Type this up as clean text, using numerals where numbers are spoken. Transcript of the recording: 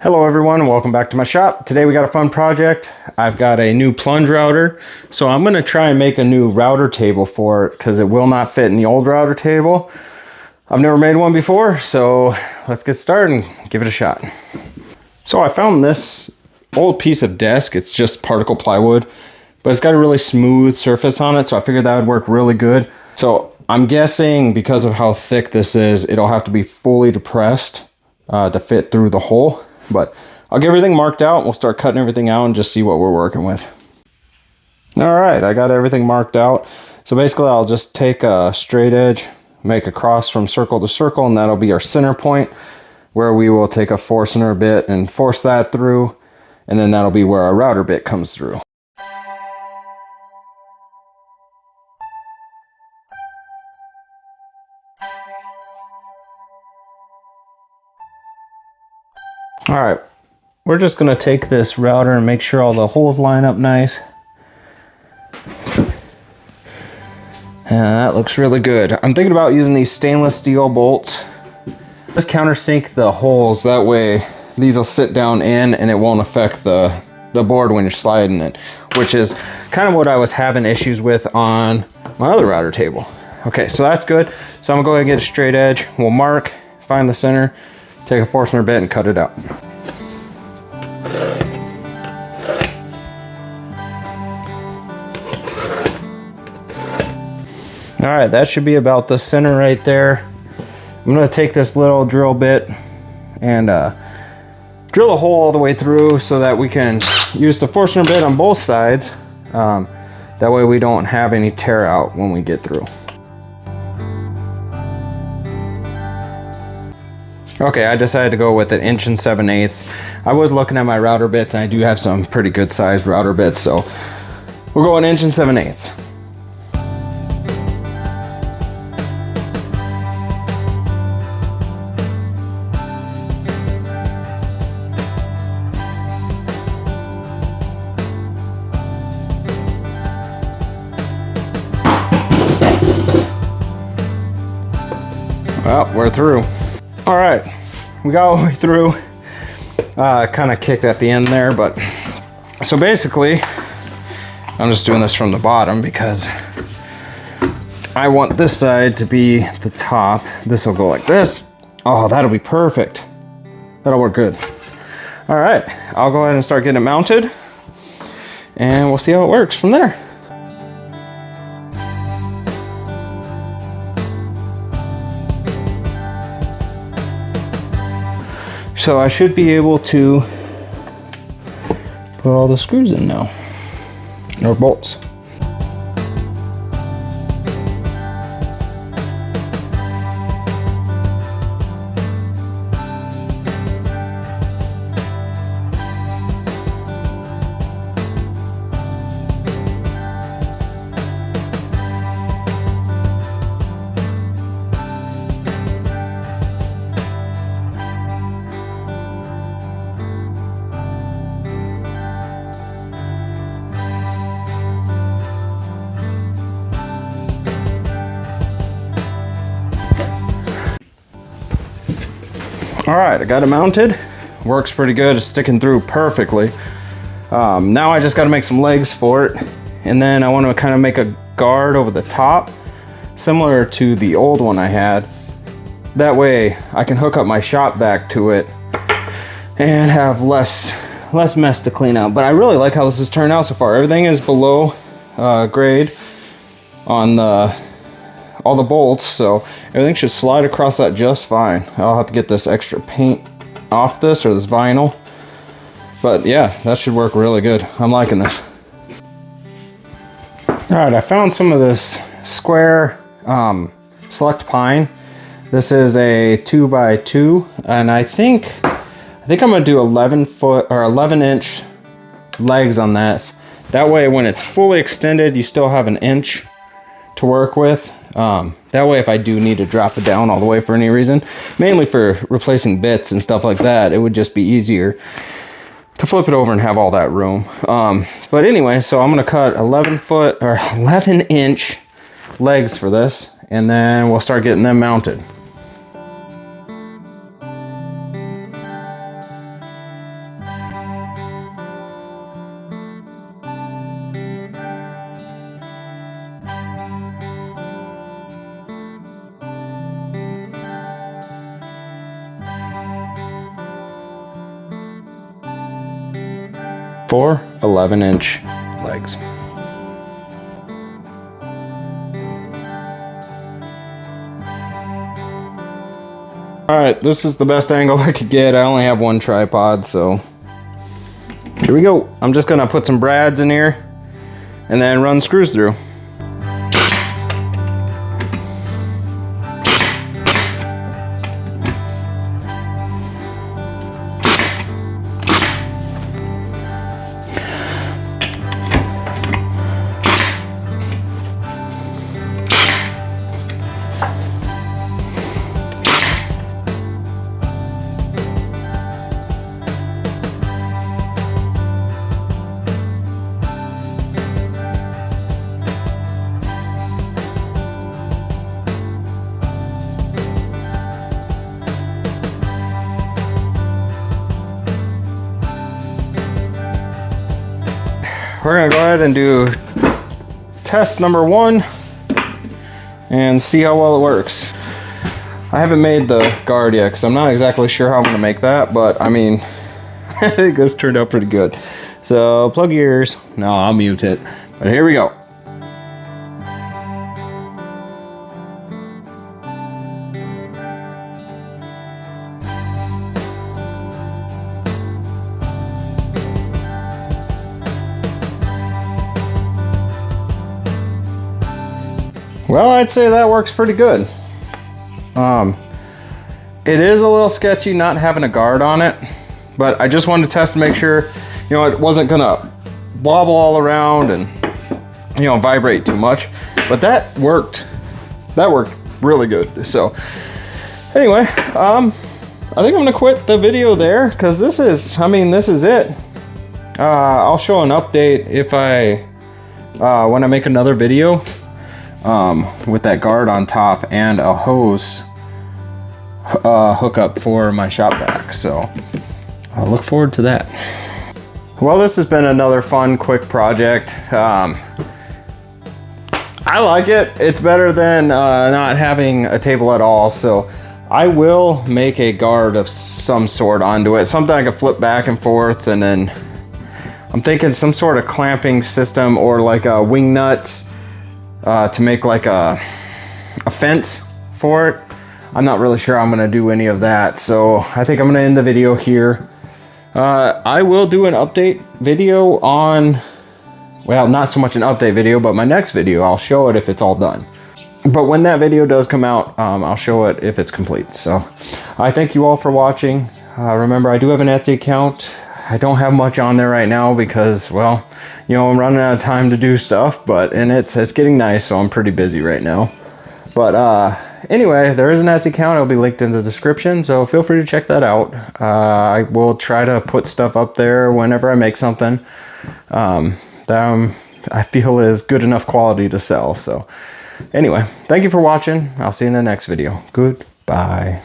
Hello everyone, welcome back to my shop. Today we got a fun project. I've got a new plunge router. So I'm gonna try and make a new router table for it because it will not fit in the old router table. I've never made one before, so let's get started and give it a shot. So I found this old piece of desk. It's just particle plywood, but it's got a really smooth surface on it, so I figured that would work really good. So I'm guessing because of how thick this is, it'll have to be fully depressed to fit through the hole. But I'll get everything marked out. We'll start cutting everything out and just see what we're working with. All right, I got everything marked out. So basically I'll just take a straight edge, make a cross from circle to circle, and that'll be our center point where we will take a Forstner bit and force that through. And then that'll be where our router bit comes through. All right, we're just gonna take this router and make sure all the holes line up nice. And that looks really good. I'm thinking about using these stainless steel bolts. Just countersink the holes, that way these will sit down in and it won't affect the board when you're sliding it, which is kind of what I was having issues with on my other router table. Okay, so that's good. So I'm gonna go ahead and get a straight edge. We'll mark, find the center, take a Forstner bit and cut it out. All right, that should be about the center right there. I'm gonna take this little drill bit and drill a hole all the way through so that we can use the Forstner bit on both sides. That way we don't have any tear out when we get through. Okay, I decided to go with 1 7/8 inches. I was looking at my router bits and I do have some pretty good sized router bits, so we'll go 1 7/8 inches. Well, we're through. All right, we got all the way through. Kind of kicked at the end there, but so basically, I'm just doing this from the bottom because I want this side to be the top. This will go like this. Oh, that'll be perfect. That'll work good. All right, I'll go ahead and start getting it mounted, and we'll see how it works from there. So I should be able to put all the screws in now, or bolts. All right, I got it mounted. Works pretty good, it's sticking through perfectly. Now I just gotta make some legs for it. And then I wanna kind of make a guard over the top, similar to the old one I had. That way I can hook up my shop vac to it and have less mess to clean out. But I really like how this has turned out so far. Everything is below grade on all the bolts, so everything should slide across that just fine. I'll have to get this extra paint off this, or this vinyl, but yeah, that should work really good. I'm liking this. All right, I found some of this square select pine. This is a 2x2, and I think I'm gonna do 11-foot or 11-inch legs on that. That way when it's fully extended, you still have 1 inch to work with. That way if I do need to drop it down all the way for any reason, mainly for replacing bits and stuff like that, it would just be easier to flip it over and have all that room. But anyway, so I'm gonna cut 11-foot or 11-inch legs for this, and then we'll start getting them mounted. 4 11-inch legs. All right, this is the best angle I could get. I only have one tripod, so here we go. I'm just gonna put some brads in here and then run screws through. We're gonna go ahead and do test number 1 and see how well it works. I haven't made the guard yet because I'm not exactly sure how I'm gonna make that, but I mean, I think this turned out pretty good. So plug your ears. No, I'll mute it, but here we go. Well, I'd say that works pretty good. It is a little sketchy not having a guard on it, but I just wanted to test to make sure, you know, it wasn't gonna wobble all around and, you know, vibrate too much. But that worked really good. So anyway, I think I'm gonna quit the video there because this is it. I'll show an update if when I make another video. With that guard on top and a hose hookup for my shop vac. So I'll look forward to that. Well, this has been another fun, quick project. I like it. It's better than not having a table at all. So I will make a guard of some sort onto it. Something I can flip back and forth, and then I'm thinking some sort of clamping system or like a wing nuts to make like a fence for it. I'm not really sure I'm gonna do any of that, so I think I'm gonna end the video here. I will do an update video on, well, not so much an update video, but my next video, I'll show it if it's all done. But when that video does come out, I'll show it if it's complete. So I thank you all for watching. Remember, I do have an Etsy account. I don't have much on there right now because, well, you know, I'm running out of time to do stuff, and it's getting nice, so I'm pretty busy right now. But anyway, there is an Etsy account. It'll be linked in the description, so feel free to check that out. I will try to put stuff up there whenever I make something that I feel is good enough quality to sell. So anyway, thank you for watching. I'll see you in the next video. Goodbye.